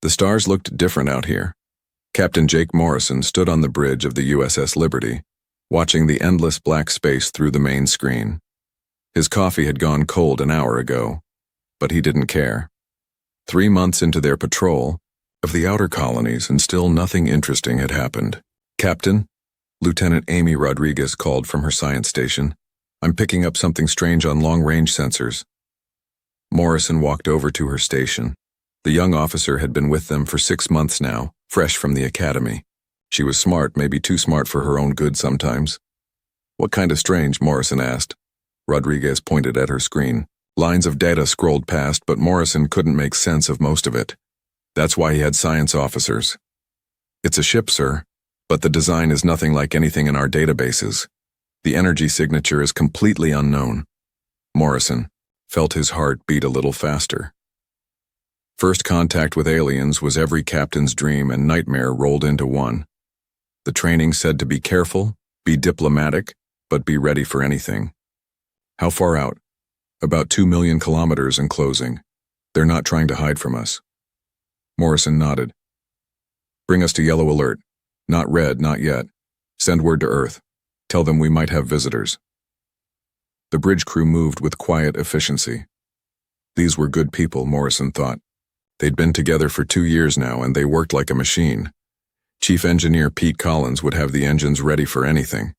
The stars looked different out here. Captain Jake Morrison stood on the bridge of the USS Liberty, watching the endless black space through the main screen. His coffee had gone cold an hour ago, but he didn't care. 3 months into their patrol of the outer colonies, and still nothing interesting had happened. "Captain," Lieutenant Amy Rodriguez called from her science station, "I'm picking up something strange on long-range sensors." Morrison walked over to her station. The young officer had been with them for 6 months now, fresh from the academy. She was smart, maybe too smart for her own good sometimes. "What kind of strange?" Morrison asked. Rodriguez pointed at her screen. Lines of data scrolled past, but Morrison couldn't make sense of most of it. That's why he had science officers. "It's a ship, sir, but the design is nothing like anything in our databases. The energy signature is completely unknown." Morrison felt his heart beat a little faster. First contact with aliens was every captain's dream and nightmare rolled into one. The training said to be careful, be diplomatic, but be ready for anything. "How far out?" "About 2 million kilometers and closing. They're not trying to hide from us." Morrison nodded. "Bring us to yellow alert. Not red, not yet. Send word to Earth. Tell them we might have visitors." The bridge crew moved with quiet efficiency. These were good people, Morrison thought. They'd been together for 2 years now, and they worked like a machine. Chief Engineer Pete Collins would have the engines ready for anything.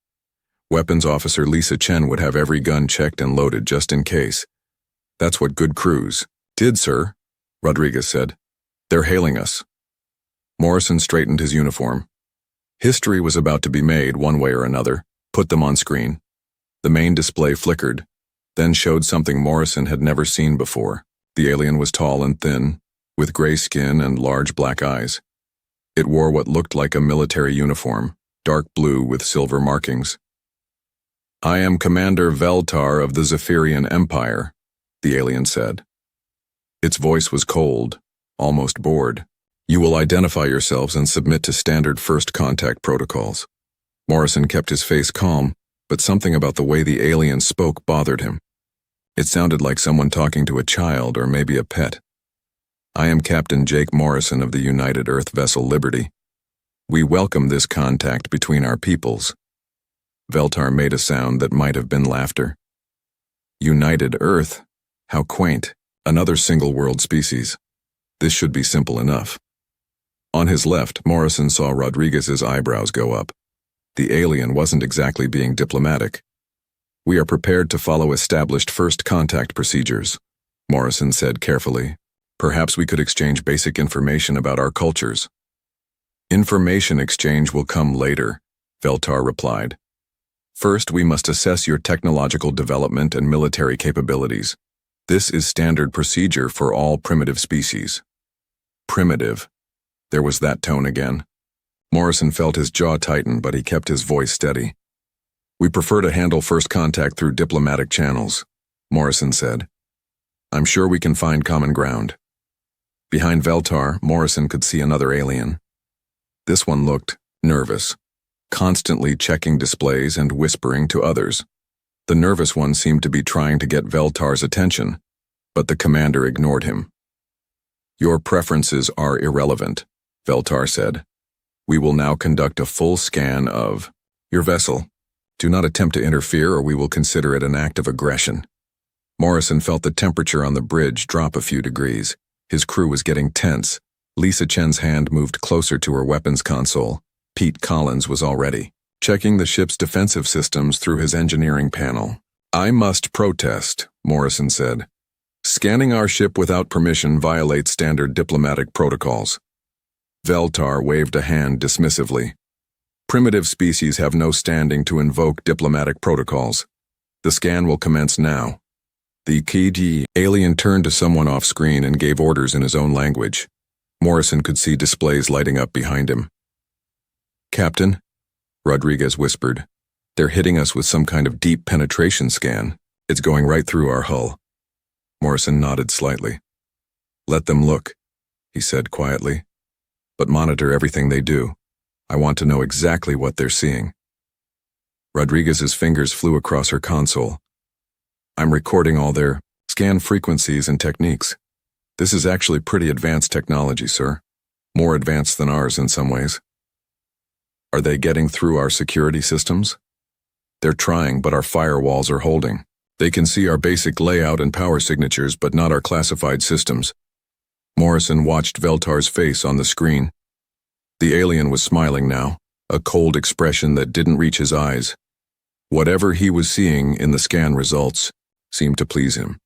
Weapons Officer Lisa Chen would have every gun checked and loaded just in case. That's what good crews did, sir, Rodriguez said. "They're hailing us." Morrison straightened his uniform. History was about to be made one way or another. Put them on screen. The main display flickered, then showed something Morrison had never seen before. The alien was tall and thin, with gray skin and large black eyes. It wore what looked like a military uniform, dark blue with silver markings. "I am Commander Veltar of the Zephyrian Empire," the alien said. Its voice was cold, almost bored. "You will identify yourselves and submit to standard first contact protocols." Morrison kept his face calm, but something about the way the alien spoke bothered him. It sounded like someone talking to a child or maybe a pet. "I am Captain Jake Morrison of the United Earth vessel Liberty. We welcome this contact between our peoples." Veltar made a sound that might have been laughter. United Earth? How quaint. Another single-world species. This should be simple enough. On his left, Morrison saw Rodriguez's eyebrows go up. The alien wasn't exactly being diplomatic. "We are prepared to follow established first contact procedures," Morrison said carefully. "Perhaps we could exchange basic information about our cultures." "Information exchange will come later," Veltar replied. "First, we must assess your technological development and military capabilities. This is standard procedure for all primitive species." Primitive. There was that tone again. Morrison felt his jaw tighten, but he kept his voice steady. "We prefer to handle first contact through diplomatic channels," Morrison said. "I'm sure we can find common ground." Behind Veltar, Morrison could see another alien. This one looked nervous, constantly checking displays and whispering to others. The nervous one seemed to be trying to get Veltar's attention, but the commander ignored him. "Your preferences are irrelevant," Veltar said. "We will now conduct a full scan of your vessel. Do not attempt to interfere or we will consider it an act of aggression." Morrison felt the temperature on the bridge drop a few degrees. His crew was getting tense. Lisa Chen's hand moved closer to her weapons console. Pete Collins was already checking the ship's defensive systems through his engineering panel. "I must protest," Morrison said. "Scanning our ship without permission violates standard diplomatic protocols." Veltar waved a hand dismissively. "Primitive species have no standing to invoke diplomatic protocols. The scan will commence now." The KG alien turned to someone off-screen and gave orders in his own language. Morrison could see displays lighting up behind him. "Captain," Rodriguez whispered, "they're hitting us with some kind of deep penetration scan. It's going right through our hull." Morrison nodded slightly. "Let them look," he said quietly. "But monitor everything they do. I want to know exactly what they're seeing." Rodriguez's fingers flew across her console. "I'm recording all their scan frequencies and techniques. This is actually pretty advanced technology, sir." more advanced than ours in some ways. Are they getting through our security systems? They're trying, but our firewalls are holding. They can see our basic layout and power signatures, but not our classified systems. Morrison watched Veltar's face on the screen. The alien was smiling now, a cold expression that didn't reach his eyes. Whatever he was seeing in the scan results seemed to please him.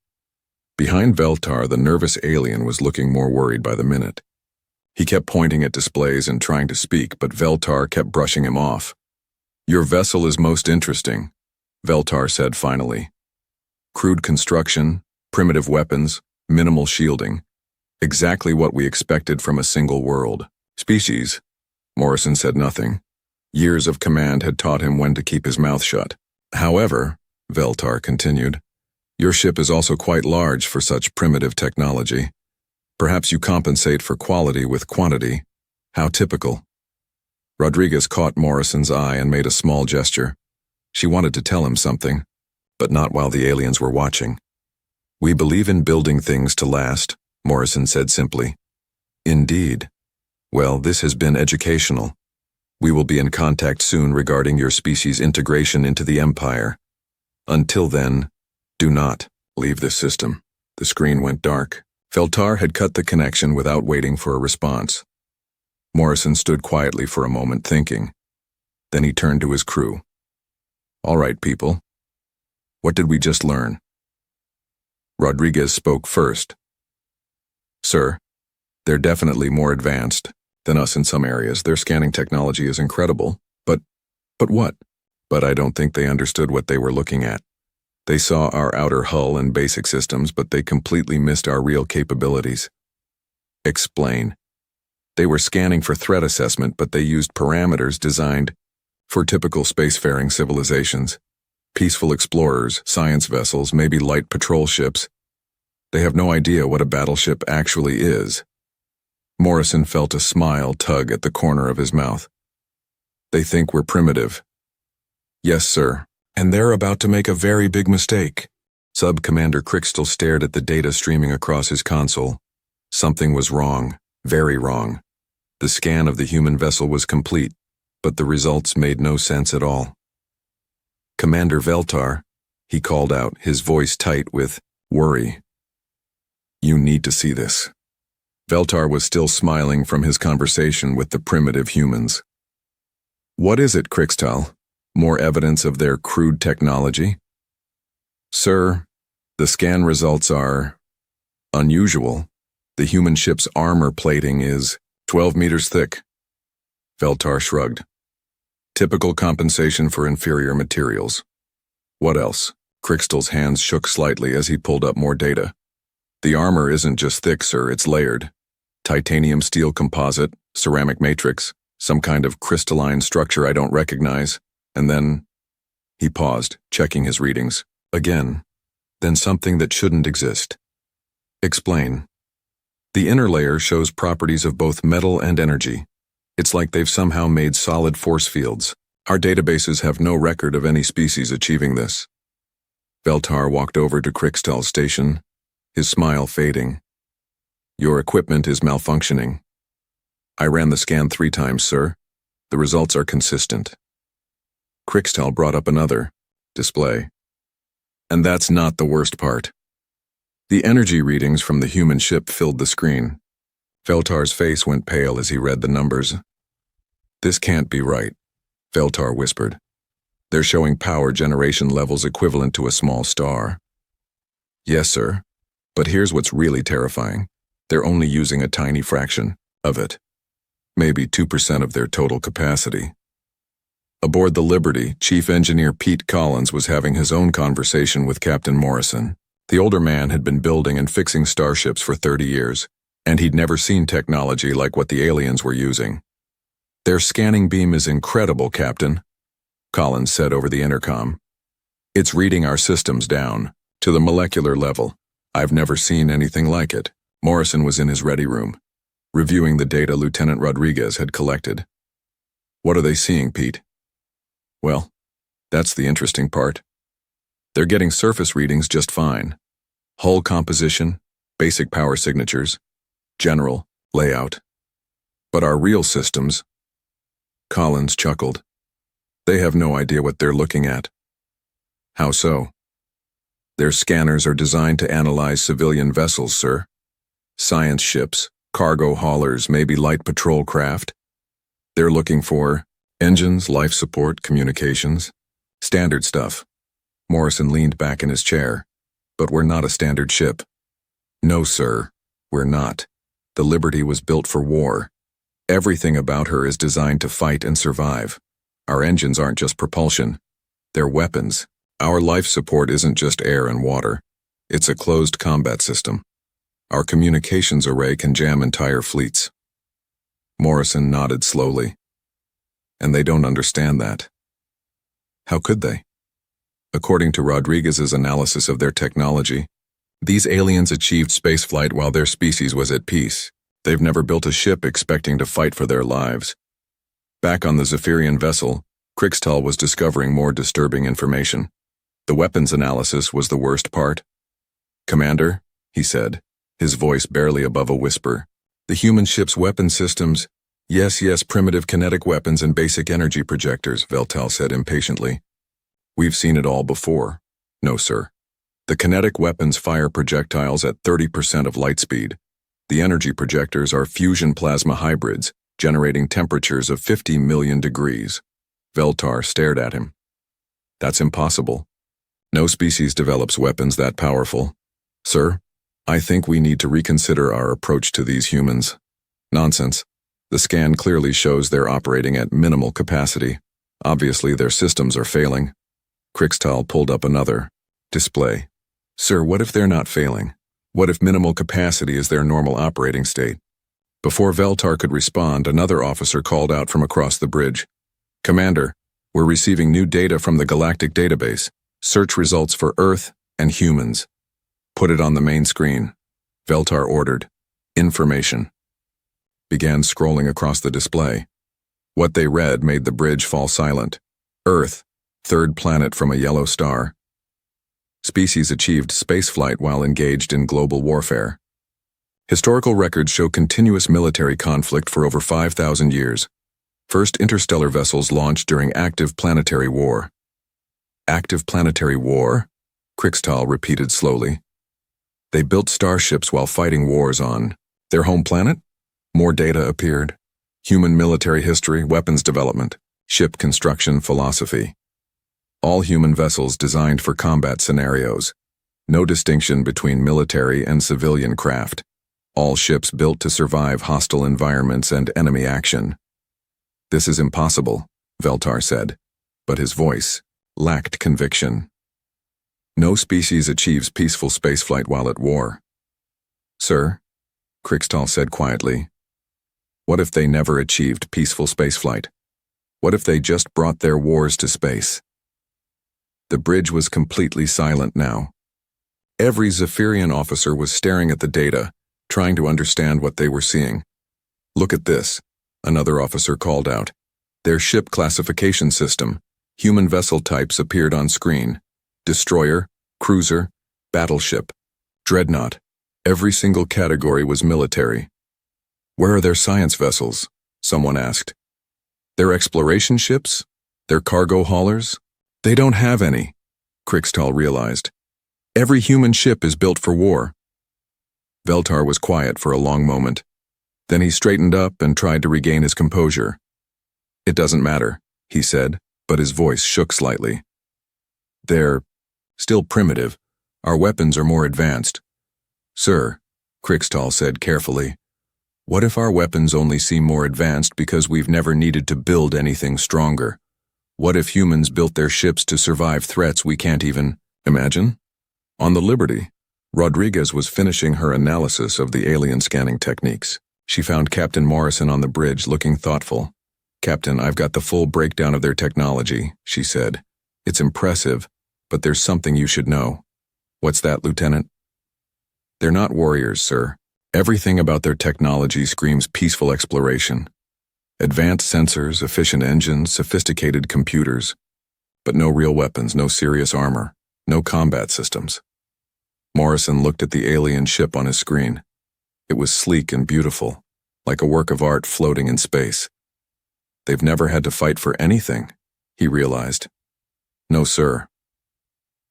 Behind Veltar, the nervous alien was looking more worried by the minute. He kept pointing at displays and trying to speak, but Veltar kept brushing him off. "Your vessel is most interesting," Veltar said finally. "Crude construction, primitive weapons, minimal shielding. Exactly what we expected from a single world. Species." Morrison said nothing. Years of command had taught him when to keep his mouth shut. "However," Veltar continued, "your ship is also quite large for such primitive technology. Perhaps you compensate for quality with quantity. How typical." Rodriguez caught Morrison's eye and made a small gesture. She wanted to tell him something, but not while the aliens were watching. "We believe in building things to last," Morrison said simply. "Indeed. Well, this has been educational. We will be in contact soon regarding your species' integration into the Empire. Until then, do not leave this system." The screen went dark. Veltar had cut the connection without waiting for a response. Morrison stood quietly for a moment, thinking. Then he turned to his crew. "All right, people. What did we just learn?" Rodriguez spoke first. "Sir, they're definitely more advanced than us in some areas. Their scanning technology is incredible. But what? But I don't think they understood what they were looking at. They saw our outer hull and basic systems, but they completely missed our real capabilities." "Explain." "They were scanning for threat assessment, but they used parameters designed for typical spacefaring civilizations. Peaceful explorers, science vessels, maybe light patrol ships. They have no idea what a battleship actually is." Morrison felt a smile tug at the corner of his mouth. "They think we're primitive." "Yes, sir. And they're about to make a very big mistake." Sub-Commander Crixtel stared at the data streaming across his console. Something was wrong, very wrong. The scan of the human vessel was complete, but the results made no sense at all. "Commander Veltar," he called out, his voice tight with worry. "You need to see this." Veltar was still smiling from his conversation with the primitive humans. "What is it, Crixtel? More evidence of their crude technology?" "Sir, the scan results are unusual. The human ship's armor plating is 12 meters thick." Veltar shrugged. "Typical compensation for inferior materials." "What else?" Crixtel's hands shook slightly as he pulled up more data. "The armor isn't just thick, sir, it's layered. Titanium steel composite, ceramic matrix, some kind of crystalline structure I don't recognize, and then..." He paused, checking his readings. "Again, then something that shouldn't exist." "Explain." "The inner layer shows properties of both metal and energy. It's like they've somehow made solid force fields. Our databases have no record of any species achieving this." Veltar walked over to Crixtel's station, his smile fading. "Your equipment is malfunctioning." "I ran the scan 3 times, sir. The results are consistent." Crixtel brought up another display. "And that's not the worst part." The energy readings from the human ship filled the screen. Veltar's face went pale as he read the numbers. "This can't be right," Veltar whispered. "They're showing power generation levels equivalent to a small star." "Yes, sir. But here's what's really terrifying. They're only using a tiny fraction of it. Maybe 2% of their total capacity." Aboard the Liberty, Chief Engineer Pete Collins was having his own conversation with Captain Morrison. The older man had been building and fixing starships for 30 years, and he'd never seen technology like what the aliens were using. "Their scanning beam is incredible, Captain," Collins said over the intercom. "It's reading our systems down to the molecular level. I've never seen anything like it." Morrison was in his ready room, reviewing the data Lieutenant Rodriguez had collected. "What are they seeing, Pete?" "Well, that's the interesting part. They're getting surface readings just fine. Hull composition, basic power signatures, general layout. But our real systems, Collins chuckled. They have no idea what they're looking at. How so? Their scanners are designed to analyze civilian vessels, sir. Science ships, cargo haulers, maybe light patrol craft. They're looking for engines, life support, communications. Standard stuff. Morrison leaned back in his chair. But we're not a standard ship. No, sir, we're not. The Liberty was built for war. Everything about her is designed to fight and survive. Our engines aren't just propulsion. They're weapons. Our life support isn't just air and water. It's a closed combat system. Our communications array can jam entire fleets. Morrison nodded slowly. And they don't understand that. How could they? According to Rodriguez's analysis of their technology, these aliens achieved spaceflight while their species was at peace. They've never built a ship expecting to fight for their lives. Back on the Zephyrian vessel, Krixtal was discovering more disturbing information. The weapons analysis was the worst part. "Commander," he said, his voice barely above a whisper, "the human ship's weapon systems, yes, primitive kinetic weapons and basic energy projectors," Veltal said impatiently. "We've seen it all before." "No, sir. The kinetic weapons fire projectiles at 30% of light speed. The energy projectors are fusion plasma hybrids, generating temperatures of 50 million degrees. Veltar stared at him. "That's impossible. No species develops weapons that powerful. Sir, I think we need to reconsider our approach to these humans." "Nonsense. The scan clearly shows they're operating at minimal capacity. Obviously their systems are failing." Krixtal pulled up another display. "Sir, what if they're not failing? What if minimal capacity is their normal operating state?" Before Veltar could respond, another officer called out from across the bridge. "Commander, we're receiving new data from the Galactic database. Search results for Earth and humans." "Put it on the main screen," Veltar ordered. "Information." Began scrolling across the display. What they read made the bridge fall silent. Earth, third planet from a yellow star. Species achieved spaceflight while engaged in global warfare. Historical records show continuous military conflict for over 5,000 years. First interstellar vessels launched during active planetary war. "Active planetary war?" Krixtal repeated slowly. "They built starships while fighting wars on their home planet?" More data appeared. Human military history, weapons development, ship construction philosophy. All human vessels designed for combat scenarios. No distinction between military and civilian craft. All ships built to survive hostile environments and enemy action. "This is impossible," Veltar said, but his voice lacked conviction. "No species achieves peaceful spaceflight while at war." "Sir," Krixtal said quietly, "what if they never achieved peaceful spaceflight? What if they just brought their wars to space?" The bridge was completely silent now. Every Zephyrian officer was staring at the data, trying to understand what they were seeing. "Look at this," another officer called out. Their ship classification system. Human vessel types appeared on screen. Destroyer, cruiser, battleship, dreadnought. Every single category was military. "Where are their science vessels?" someone asked. "Their exploration ships? Their cargo haulers?" "They don't have any," Krixtal realized. "Every human ship is built for war." Veltar was quiet for a long moment. Then he straightened up and tried to regain his composure. "It doesn't matter," he said, but his voice shook slightly. "They're still primitive. Our weapons are more advanced." "Sir," Krixtal said carefully, "what if our weapons only seem more advanced because we've never needed to build anything stronger? What if humans built their ships to survive threats we can't even imagine?" On the Liberty, Rodriguez was finishing her analysis of the alien scanning techniques. She found Captain Morrison on the bridge looking thoughtful. "Captain, I've got the full breakdown of their technology," she said. "It's impressive, but there's something you should know." "What's that, Lieutenant?" "They're not warriors, sir. Everything about their technology screams peaceful exploration. Advanced sensors, efficient engines, sophisticated computers. But no real weapons, no serious armor, no combat systems." Morrison looked at the alien ship on his screen. It was sleek and beautiful. like a work of art floating in space. They've never had to fight for anything, he realized. No, sir.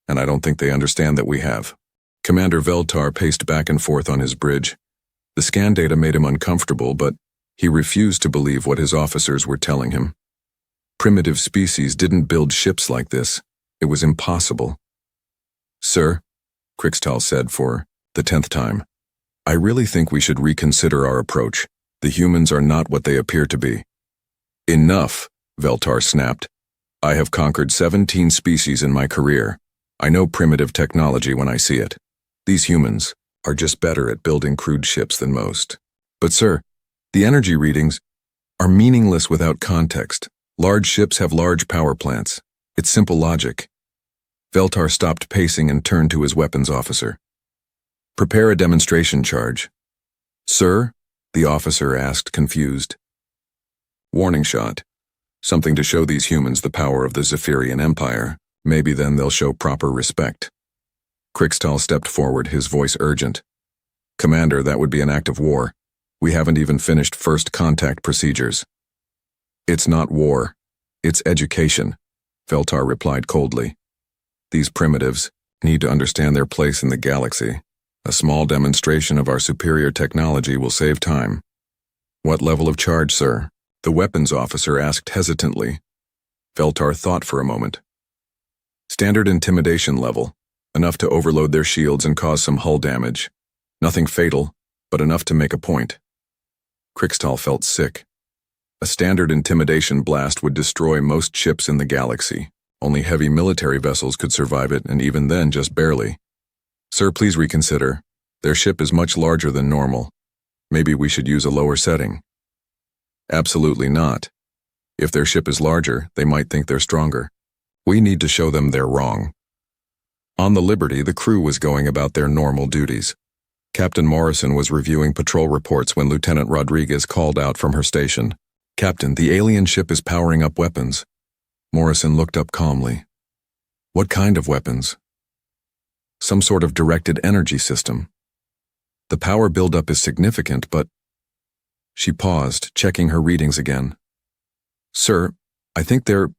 And I don't think they understand that we have. Commander Veltar paced back and forth on his bridge. The scan data made him uncomfortable, but he refused to believe what his officers were telling him. Primitive species didn't build ships like this. It was impossible. Sir, Krixtal said for the 10th time, I really think we should reconsider our approach. The humans are not what they appear to be. Enough, Veltar snapped. I have conquered 17 species in my career. I know primitive technology when I see it. These humans are just better at building crude ships than most. But sir, the energy readings are meaningless without context. Large ships have large power plants. It's simple logic. Veltar stopped pacing and turned to his weapons officer. Prepare a demonstration charge. Sir? The officer asked, confused. Warning shot. Something to show these humans the power of the Zephyrian Empire. Maybe then they'll show proper respect. Krixtal stepped forward, his voice urgent. Commander, that would be an act of war. We haven't even finished first contact procedures. It's not war. It's education, Veltar replied coldly. These primitives need to understand their place in the galaxy. A small demonstration of our superior technology will save time. What level of charge, sir? The weapons officer asked hesitantly. Veltar thought for a moment. Standard intimidation level, enough to overload their shields and cause some hull damage. Nothing fatal, but enough to make a point. Krixtal felt sick. A standard intimidation blast would destroy most ships in the galaxy. Only heavy military vessels could survive it, and even then just barely. Sir, please reconsider. Their ship is much larger than normal. Maybe we should use a lower setting. Absolutely not. If their ship is larger, they might think they're stronger. We need to show them they're wrong. On the Liberty, the crew was going about their normal duties. Captain Morrison was reviewing patrol reports when Lieutenant Rodriguez called out from her station. Captain, the alien ship is powering up weapons. Morrison looked up calmly. What kind of weapons? Some sort of directed energy system. The power buildup is significant, but... She paused, checking her readings again. Sir, I think they're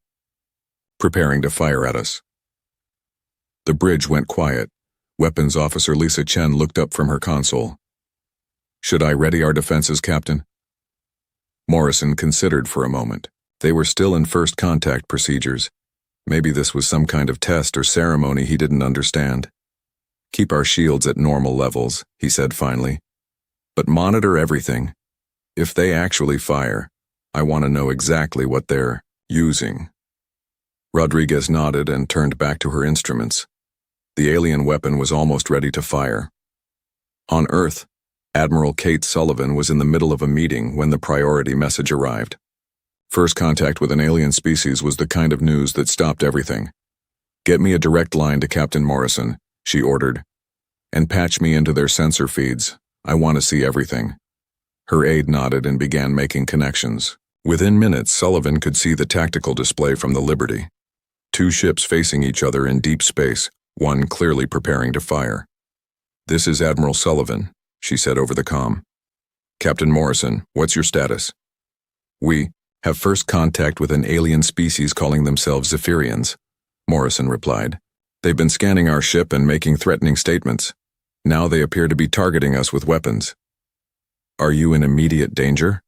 preparing to fire at us. The bridge went quiet. Weapons Officer Lisa Chen looked up from her console. Should I ready our defenses, Captain? Morrison considered for a moment. They were still in first contact procedures. Maybe this was some kind of test or ceremony he didn't understand. Keep our shields at normal levels, he said finally. But monitor everything. If they actually fire, I want to know exactly what they're using. Rodriguez nodded and turned back to her instruments. The alien weapon was almost ready to fire. On Earth, Admiral Kate Sullivan was in the middle of a meeting when the priority message arrived. First contact with an alien species was the kind of news that stopped everything. Get me a direct line to Captain Morrison, she ordered, and patch me into their sensor feeds. I want to see everything. Her aide nodded and began making connections. Within minutes, Sullivan could see the tactical display from the Liberty. Two ships facing each other in deep space, one clearly preparing to fire. This is Admiral Sullivan, she said over the comm. Captain Morrison, what's your status? We have first contact with an alien species calling themselves Zephyrians, Morrison replied. They've been scanning our ship and making threatening statements. Now they appear to be targeting us with weapons. Are you in immediate danger?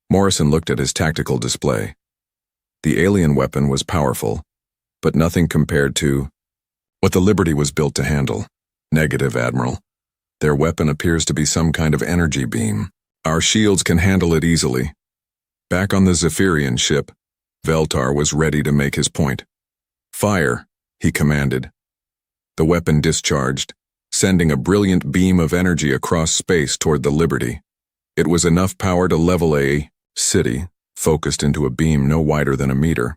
Morrison looked at his tactical display. The alien weapon was powerful, but nothing compared to what the Liberty was built to handle. Negative, Admiral. Their weapon appears to be some kind of energy beam. Our shields can handle it easily. Back on the Zephyrian ship, Veltar was ready to make his point. Fire, he commanded. The weapon discharged, sending a brilliant beam of energy across space toward the Liberty. It was enough power to level a city, focused into a beam no wider than a meter.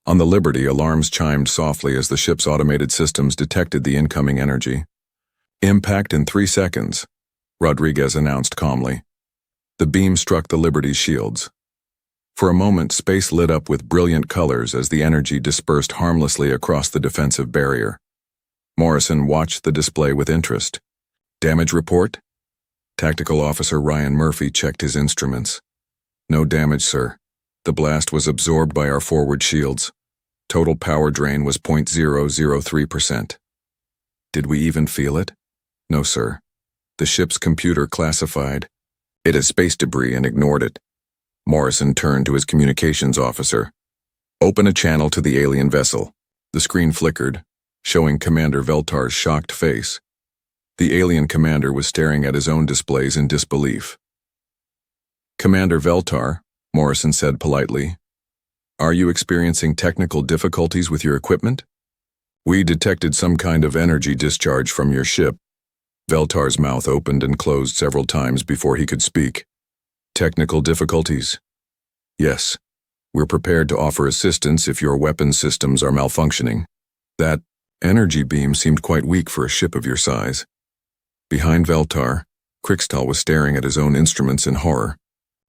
On the Liberty, alarms chimed softly as the ship's automated systems detected the incoming energy. Impact in 3 seconds, Rodriguez announced calmly. The beam struck the Liberty's shields. For a moment, space lit up with brilliant colors as the energy dispersed harmlessly across the defensive barrier. Morrison watched the display with interest. Damage report? Tactical Officer Ryan Murphy checked his instruments. No damage, sir. The blast was absorbed by our forward shields. Total power drain was 0.003%. Did we even feel it? No, sir. The ship's computer classified it as space debris and ignored it. Morrison turned to his communications officer. Open a channel to the alien vessel. The screen flickered, showing Commander Veltar's shocked face. The alien commander was staring at his own displays in disbelief. Commander Veltar, Morrison said politely, are you experiencing technical difficulties with your equipment? We detected some kind of energy discharge from your ship. Veltar's mouth opened and closed several times before he could speak. Technical difficulties? Yes. We're prepared to offer assistance if your weapon systems are malfunctioning. That energy beam seemed quite weak for a ship of your size. Behind Veltar, Krixtal was staring at his own instruments in horror.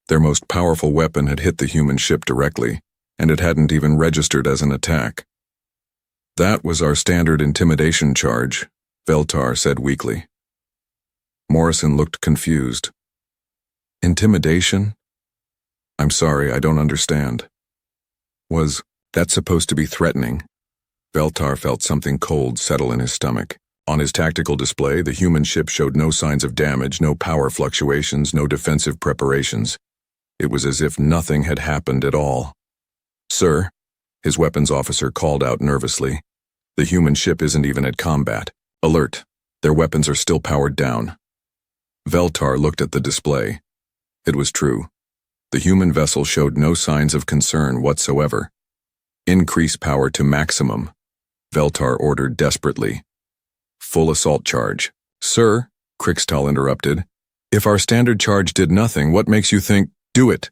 Their most powerful weapon had hit the human ship directly, and it hadn't even registered as an attack. That was our standard intimidation charge, Veltar said weakly. Morrison looked confused. Intimidation? I'm sorry, I don't understand. Was that supposed to be threatening? Veltar felt something cold settle in his stomach. On his tactical display, the human ship showed no signs of damage, no power fluctuations, no defensive preparations. It was as if nothing had happened at all. Sir, his weapons officer called out nervously. The human ship isn't even at combat. Alert. Their weapons are still powered down. Veltar looked at the display. It was true. The human vessel showed no signs of concern whatsoever. Increase power to maximum, Veltar ordered desperately. Full assault charge. Sir, Krixtal interrupted, if our standard charge did nothing, what makes you think, do it?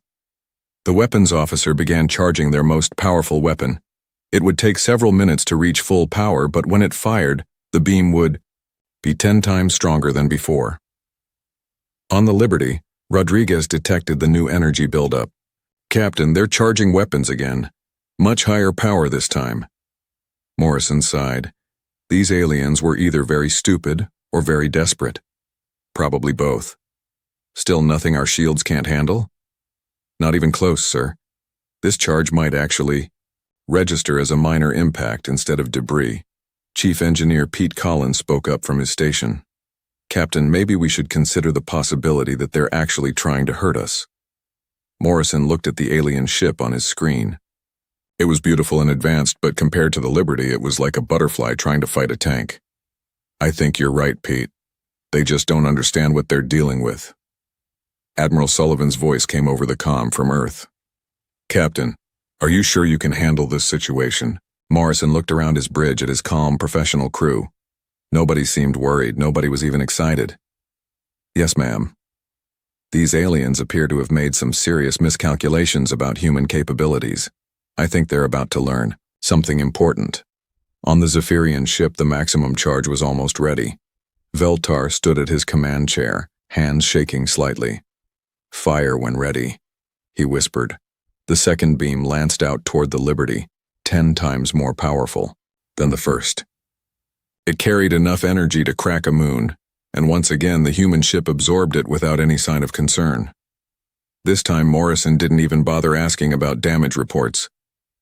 The weapons officer began charging their most powerful weapon. It would take several minutes to reach full power, but when it fired, the beam would be 10 times stronger than before. On the Liberty, Rodriguez detected the new energy buildup. Captain, they're charging weapons again. Much higher power this time. Morrison sighed. These aliens were either very stupid or very desperate. Probably both. Still nothing our shields can't handle? Not even close, sir. This charge might actually register as a minor impact instead of debris. Chief Engineer Pete Collins spoke up from his station. Captain, maybe we should consider the possibility that they're actually trying to hurt us. Morrison looked at the alien ship on his screen. It was beautiful and advanced, but compared to the Liberty, it was like a butterfly trying to fight a tank. I think you're right, Pete. They just don't understand what they're dealing with. Admiral Sullivan's voice came over the comm from Earth. Captain, are you sure you can handle this situation? Morrison looked around his bridge at his calm, professional crew. Nobody seemed worried, nobody was even excited. Yes, ma'am. These aliens appear to have made some serious miscalculations about human capabilities. I think they're about to learn something important. On the Zephyrian ship, the maximum charge was almost ready. Veltar stood at his command chair, hands shaking slightly. Fire when ready, he whispered. The second beam lanced out toward the Liberty, 10 times more powerful than the first. It carried enough energy to crack a moon, and once again the human ship absorbed it without any sign of concern. This time Morrison didn't even bother asking about damage reports.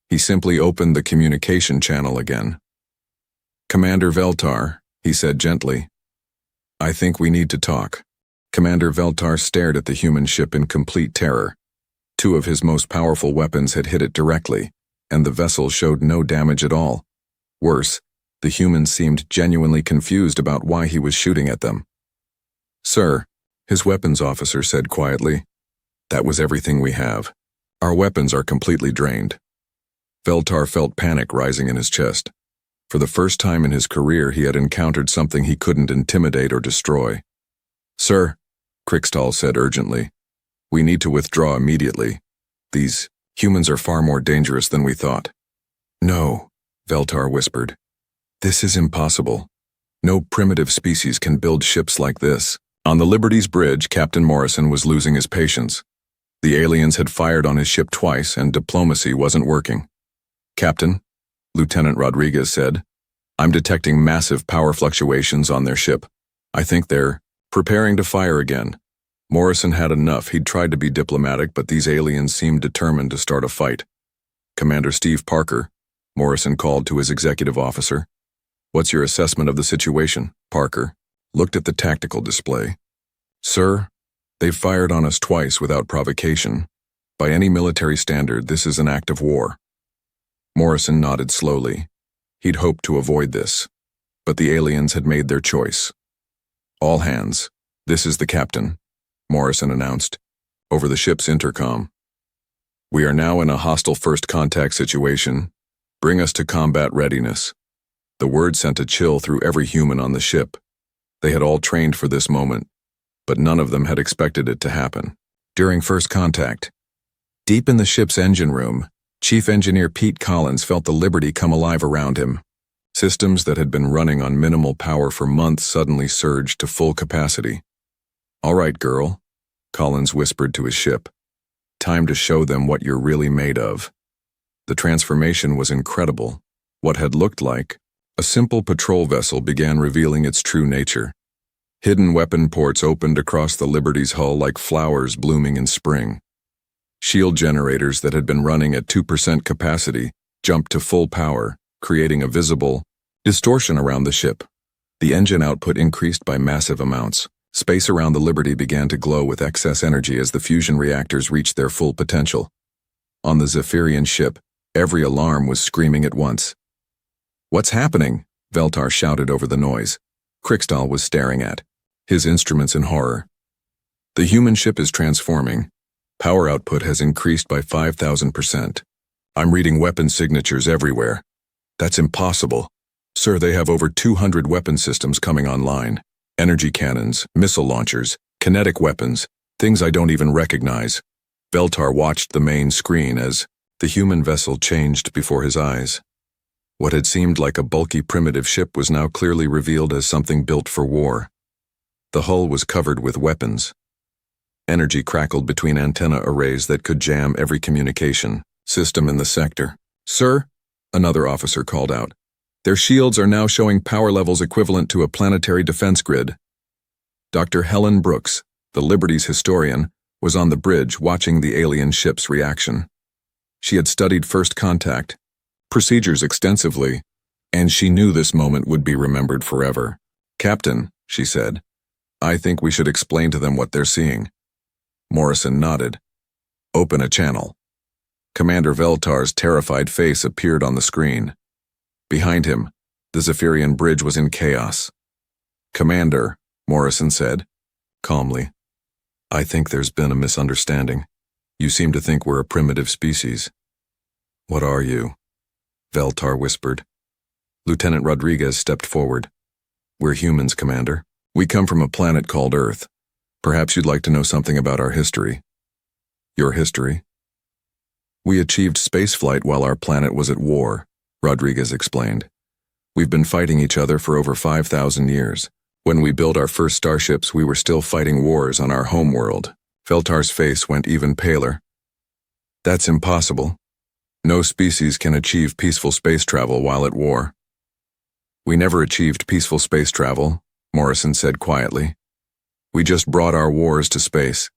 He simply opened the communication channel again. Commander Veltar, he said gently. I think we need to talk. Commander Veltar stared at the human ship in complete terror. 2 of his most powerful weapons had hit it directly, and the vessel showed no damage at all. Worse, the humans seemed genuinely confused about why he was shooting at them. Sir, his weapons officer said quietly, that was everything we have. Our weapons are completely drained. Veltar felt panic rising in his chest. For the first time in his career, he had encountered something he couldn't intimidate or destroy. Sir, Krixtal said urgently, we need to withdraw immediately. These humans are far more dangerous than we thought. No, Veltar whispered. This is impossible. No primitive species can build ships like this. On the Liberty's bridge, Captain Morrison was losing his patience. The aliens had fired on his ship twice, and diplomacy wasn't working. Captain, Lieutenant Rodriguez said, I'm detecting massive power fluctuations on their ship. I think they're preparing to fire again. Morrison had enough. He'd tried to be diplomatic, but these aliens seemed determined to start a fight. Commander Steve Parker, Morrison called to his executive officer. What's your assessment of the situation? Parker looked at the tactical display. Sir, they've fired on us twice without provocation. By any military standard, this is an act of war. Morrison nodded slowly. He'd hoped to avoid this, but the aliens had made their choice. All hands, this is the captain, Morrison announced, over the ship's intercom. We are now in a hostile first contact situation. Bring us to combat readiness. The word sent a chill through every human on the ship. They had all trained for this moment, but none of them had expected it to happen. During first contact, deep in the ship's engine room, Chief Engineer Pete Collins felt the Liberty come alive around him. Systems that had been running on minimal power for months suddenly surged to full capacity. All right, girl, Collins whispered to his ship. Time to show them what you're really made of. The transformation was incredible. What had looked like a simple patrol vessel began revealing its true nature. Hidden weapon ports opened across the Liberty's hull like flowers blooming in spring. Shield generators that had been running at 2% capacity jumped to full power, creating a visible distortion around the ship. The engine output increased by massive amounts. Space around the Liberty began to glow with excess energy as the fusion reactors reached their full potential. On the Zephyrian ship, every alarm was screaming at once. What's happening? Veltar shouted over the noise. Krikstal was staring at his instruments in horror. The human ship is transforming. Power output has increased by 5,000%. I'm reading weapon signatures everywhere. That's impossible. Sir, they have over 200 weapon systems coming online. Energy cannons, missile launchers, kinetic weapons, things I don't even recognize. Veltar watched the main screen as the human vessel changed before his eyes. What had seemed like a bulky primitive ship was now clearly revealed as something built for war. The hull was covered with weapons. Energy crackled between antenna arrays that could jam every communication system in the sector. Sir, another officer called out. Their shields are now showing power levels equivalent to a planetary defense grid. Dr. Helen Brooks, the Liberty's historian, was on the bridge watching the alien ship's reaction. She had studied first contact procedures extensively, and she knew this moment would be remembered forever. Captain, she said, I think we should explain to them what they're seeing. Morrison nodded. Open a channel. Commander Veltar's terrified face appeared on the screen. Behind him, the Zephyrian bridge was in chaos. Commander, Morrison said, calmly, I think there's been a misunderstanding. You seem to think we're a primitive species. What are you? Veltar whispered. Lieutenant Rodriguez stepped forward. We're humans, Commander. We come from a planet called Earth. Perhaps you'd like to know something about our history. Your history? We achieved spaceflight while our planet was at war, Rodriguez explained. We've been fighting each other for over 5,000 years. When we built our first starships, we were still fighting wars on our home world. Veltar's face went even paler. That's impossible. No species can achieve peaceful space travel while at war. We never achieved peaceful space travel, Morrison said quietly. We just brought our wars to space.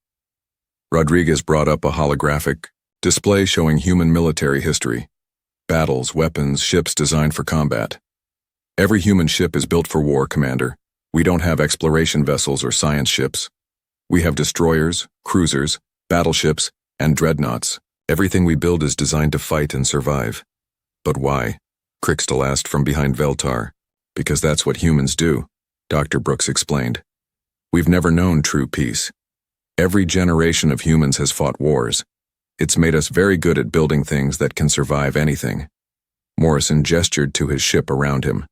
Rodriguez brought up a holographic display showing human military history. Battles, weapons, ships designed for combat. Every human ship is built for war, Commander. We don't have exploration vessels or science ships. We have destroyers, cruisers, battleships, and dreadnoughts. Everything we build is designed to fight and survive. But why? Krikstal asked from behind Veltar. Because that's what humans do, Dr. Brooks explained. We've never known true peace. Every generation of humans has fought wars. It's made us very good at building things that can survive anything. Morrison gestured to his ship around him.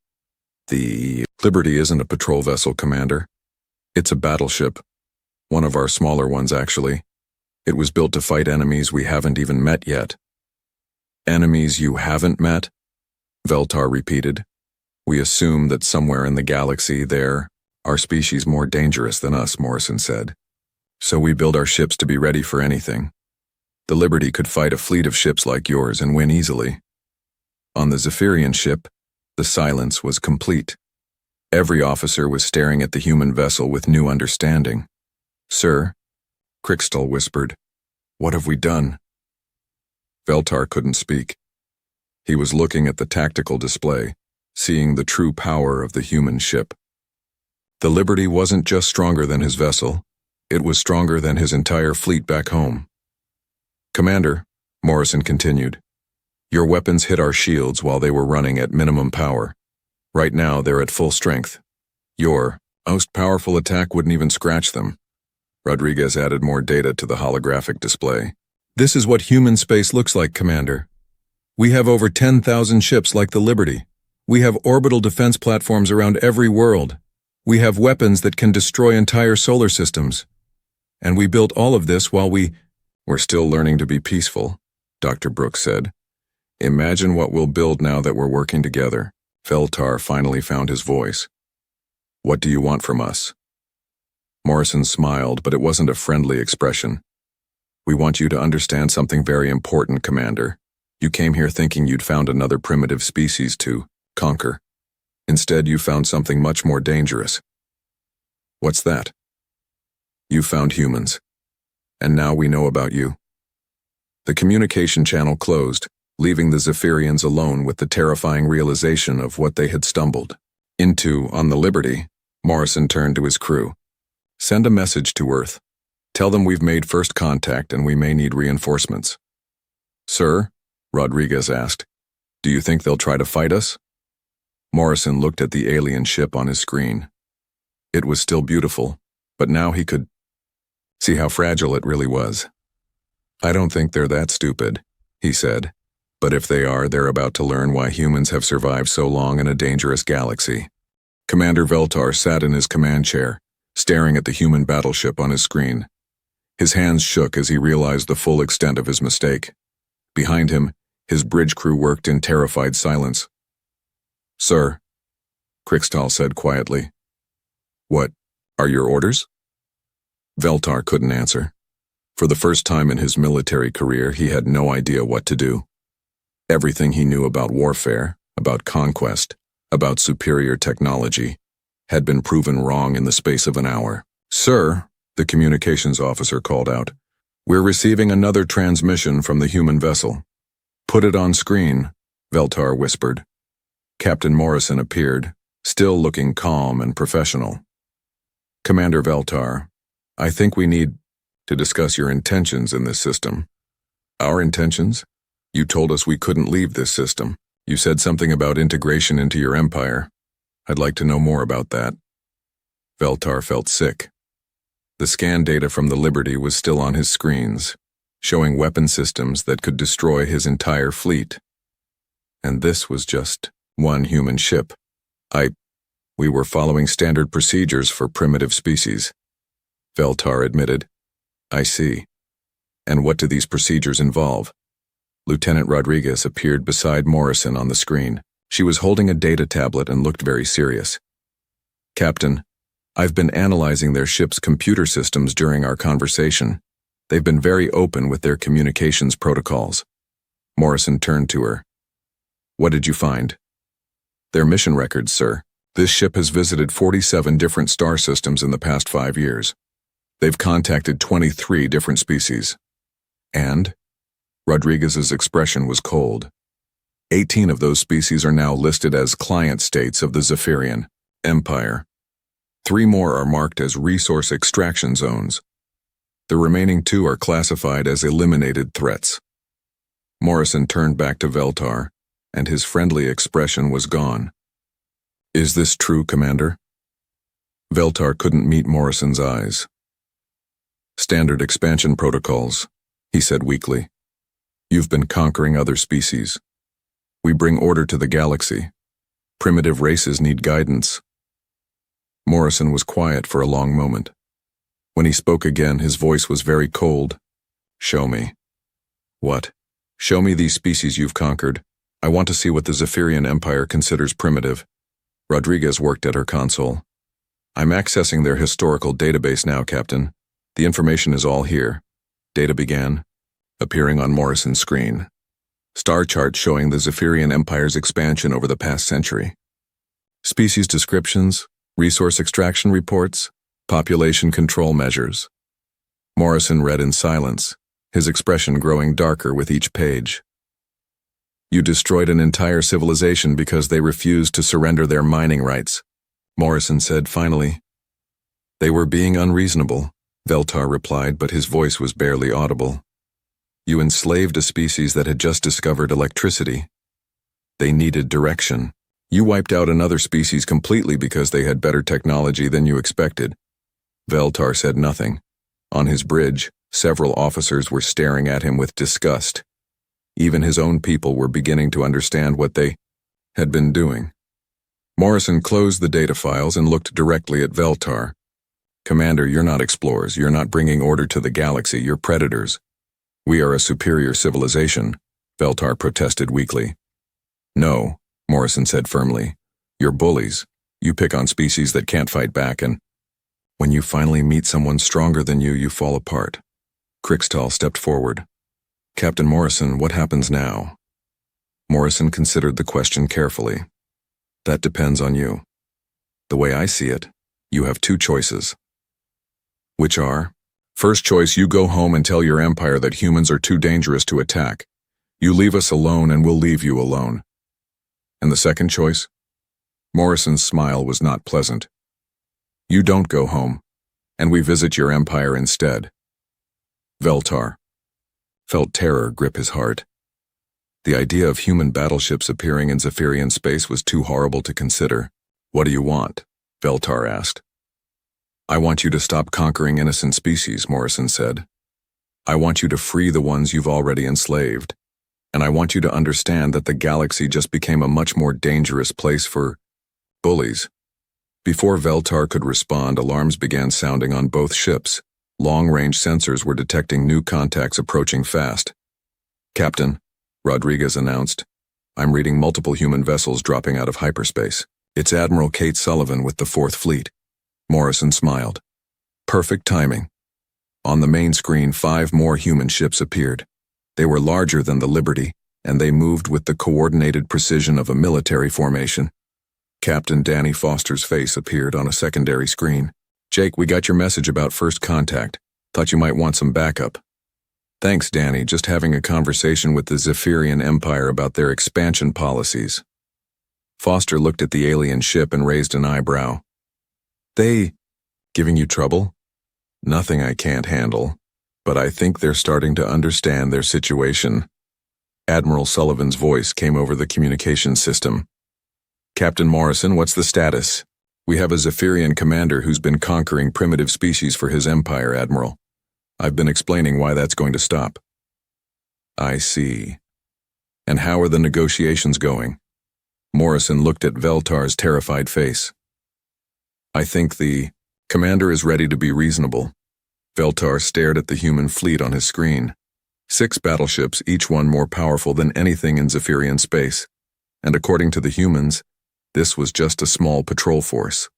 The Liberty isn't a patrol vessel, Commander. It's a battleship. One of our smaller ones, actually. It was built to fight enemies we haven't even met yet. Enemies you haven't met? Veltar repeated. We assume that somewhere in the galaxy there are species more dangerous than us, Morrison said. So we build our ships to be ready for anything. The Liberty could fight a fleet of ships like yours and win easily. On the Zephyrian ship, the silence was complete. Every officer was staring at the human vessel with new understanding. Sir, Crystal whispered. What have we done? Veltar couldn't speak. He was looking at the tactical display, seeing the true power of the human ship. The Liberty wasn't just stronger than his vessel, it was stronger than his entire fleet back home. Commander, Morrison continued, your weapons hit our shields while they were running at minimum power. Right now they're at full strength. Your most powerful attack wouldn't even scratch them. Rodriguez added more data to the holographic display. This is what human space looks like, Commander. We have over 10,000 ships like the Liberty. We have orbital defense platforms around every world. We have weapons that can destroy entire solar systems. And we built all of this while we're still learning to be peaceful, Dr. Brooks said. Imagine what we'll build now that we're working together. Veltar finally found his voice. What do you want from us? Morrison smiled, but it wasn't a friendly expression. We want you to understand something very important, Commander. You came here thinking you'd found another primitive species to conquer. Instead, you found something much more dangerous. What's that? You found humans. And now we know about you. The communication channel closed, leaving the Zephyrians alone with the terrifying realization of what they had stumbled into on the Liberty. Morrison turned to his crew. Send a message to Earth. Tell them we've made first contact and we may need reinforcements. Sir? Rodriguez asked. Do you think they'll try to fight us? Morrison looked at the alien ship on his screen. It was still beautiful, but now he could see how fragile it really was. I don't think they're that stupid, he said. But if they are, they're about to learn why humans have survived so long in a dangerous galaxy. Commander Veltar sat in his command chair, staring at the human battleship on his screen. His hands shook as he realized the full extent of his mistake. Behind him, his bridge crew worked in terrified silence. Sir, Crystal said quietly. What are your orders? Veltar couldn't answer. For the first time in his military career, he had no idea what to do. Everything he knew about warfare, about conquest, about superior technology, had been proven wrong in the space of an hour. Sir, the communications officer called out, we're receiving another transmission from the human vessel. Put it on screen, Veltar whispered. Captain Morrison appeared, still looking calm and professional. Commander Veltar, I think we need to discuss your intentions in this system. Our intentions? You told us we couldn't leave this system. You said something about integration into your empire. I'd like to know more about that. Veltar felt sick. The scan data from the Liberty was still on his screens, showing weapon systems that could destroy his entire fleet. And this was just one human ship. We were following standard procedures for primitive species. Veltar admitted. I see. And what do these procedures involve? Lieutenant Rodriguez appeared beside Morrison on the screen. She was holding a data tablet and looked very serious. Captain, I've been analyzing their ship's computer systems during our conversation. They've been very open with their communications protocols. Morrison turned to her. What did you find? Their mission records, sir. This ship has visited 47 different star systems in the past 5 years. They've contacted 23 different species. And? Rodriguez's expression was cold. 18 of those species are now listed as client states of the Zephyrian Empire. 3 more are marked as resource extraction zones. The remaining 2 are classified as eliminated threats. Morrison turned back to Veltar, and his friendly expression was gone. Is this true, Commander? Veltar couldn't meet Morrison's eyes. Standard expansion protocols, he said weakly. You've been conquering other species. We bring order to the galaxy. Primitive races need guidance. Morrison was quiet for a long moment. When he spoke again, his voice was very cold. Show me. What? Show me these species you've conquered. I want to see what the Zephyrian Empire considers primitive. Rodriguez worked at her console. I'm accessing their historical database now, Captain. The information is all here. Data began, appearing on Morrison's screen. Star charts showing the Zephyrian Empire's expansion over the past century. Species descriptions, resource extraction reports, population control measures. Morrison read in silence, his expression growing darker with each page. You destroyed an entire civilization because they refused to surrender their mining rights, Morrison said finally. They were being unreasonable, Veltar replied, but his voice was barely audible. You enslaved a species that had just discovered electricity. They needed direction. You wiped out another species completely because they had better technology than you expected. Veltar said nothing. On his bridge, several officers were staring at him with disgust. Even his own people were beginning to understand what they had been doing. Morrison closed the data files and looked directly at Veltar. Commander, you're not explorers. You're not bringing order to the galaxy. You're predators. We are a superior civilization, Veltar protested weakly. No, Morrison said firmly. You're bullies. You pick on species that can't fight back, and when you finally meet someone stronger than you fall apart. Krixtal stepped forward. Captain Morrison, what happens now? Morrison considered the question carefully. That depends on you. The way I see it, you have two choices. Which are? First choice, you go home and tell your empire that humans are too dangerous to attack. You leave us alone and we'll leave you alone. And the second choice? Morrison's smile was not pleasant. You don't go home, and we visit your empire instead. Veltar felt terror grip his heart. The idea of human battleships appearing in Zephyrian space was too horrible to consider. What do you want? Veltar asked. I want you to stop conquering innocent species, Morrison said. I want you to free the ones you've already enslaved. And I want you to understand that the galaxy just became a much more dangerous place for bullies. Before Veltar could respond, alarms began sounding on both ships. Long-range sensors were detecting new contacts approaching fast. Captain, Rodriguez announced, I'm reading multiple human vessels dropping out of hyperspace. It's Admiral Kate Sullivan with the 4th Fleet. Morrison smiled. Perfect timing. On the main screen, 5 more human ships appeared. They were larger than the Liberty, and they moved with the coordinated precision of a military formation. Captain Danny Foster's face appeared on a secondary screen. Jake, we got your message about first contact. Thought you might want some backup. Thanks, Danny. Just having a conversation with the Zephyrian Empire about their expansion policies. Foster looked at the alien ship and raised an eyebrow. They giving you trouble? Nothing I can't handle, but I think they're starting to understand their situation. Admiral Sullivan's voice came over the communication system. Captain Morrison, what's the status? We have a Zephyrian commander who's been conquering primitive species for his empire, Admiral. I've been explaining why that's going to stop. I see. And how are the negotiations going? Morrison looked at Veltar's terrified face. I think the commander is ready to be reasonable. Veltar stared at the human fleet on his screen. 6 battleships, each one more powerful than anything in Zephyrian space. And according to the humans, this was just a small patrol force.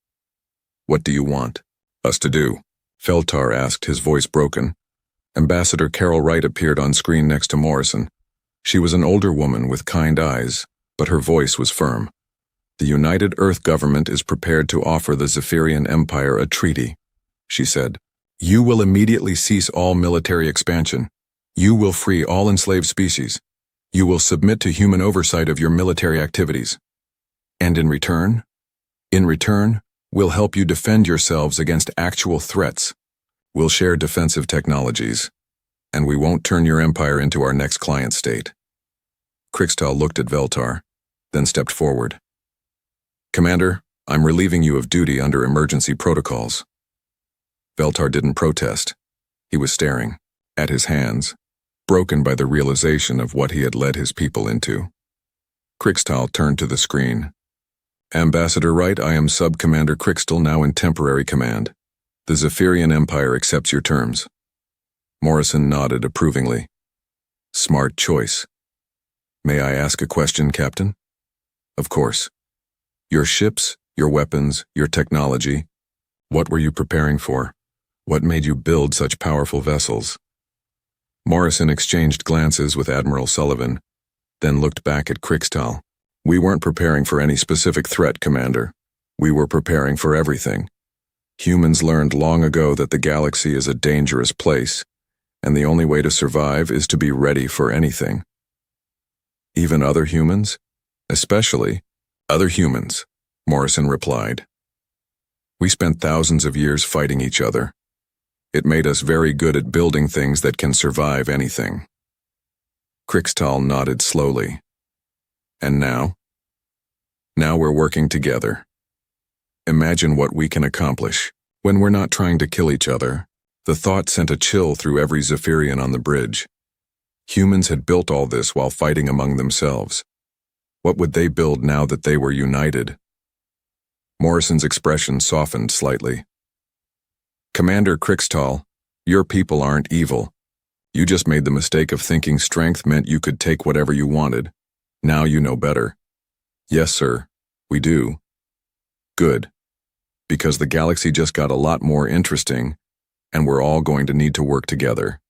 What do you want us to do? Veltar asked, his voice broken. Ambassador Carol Wright appeared on screen next to Morrison. She was an older woman with kind eyes, but her voice was firm. The United Earth government is prepared to offer the Zephyrian Empire a treaty, she said. You will immediately cease all military expansion. You will free all enslaved species. You will submit to human oversight of your military activities. And in return, we'll help you defend yourselves against actual threats. We'll share defensive technologies. And we won't turn your empire into our next client state. Krixtal looked at Veltar, then stepped forward. Commander, I'm relieving you of duty under emergency protocols. Veltar didn't protest. He was staring at his hands, broken by the realization of what he had led his people into. Krixtal turned to the screen. Ambassador Wright, I am Sub-Commander Krixtal, now in temporary command. The Zephyrian Empire accepts your terms. Morrison nodded approvingly. Smart choice. May I ask a question, Captain? Of course. Your ships, your weapons, your technology. What were you preparing for? What made you build such powerful vessels? Morrison exchanged glances with Admiral Sullivan, then looked back at Krixtal. We weren't preparing for any specific threat, Commander. We were preparing for everything. Humans learned long ago that the galaxy is a dangerous place, and the only way to survive is to be ready for anything. Even other humans? Especially other humans, Morrison replied. We spent thousands of years fighting each other. It made us very good at building things that can survive anything. Krixtal nodded slowly. And now? Now we're working together. Imagine what we can accomplish. When we're not trying to kill each other, the thought sent a chill through every Zephyrian on the bridge. Humans had built all this while fighting among themselves. What would they build now that they were united? Morrison's expression softened slightly. Commander Krixtal, your people aren't evil. You just made the mistake of thinking strength meant you could take whatever you wanted. Now you know better. Yes, sir, we do. Good. Because the galaxy just got a lot more interesting, and we're all going to need to work together.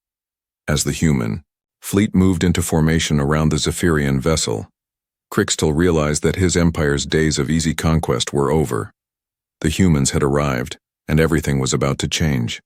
As the human fleet moved into formation around the Zephyrian vessel, Krixtal realized that his empire's days of easy conquest were over. The humans had arrived, and everything was about to change.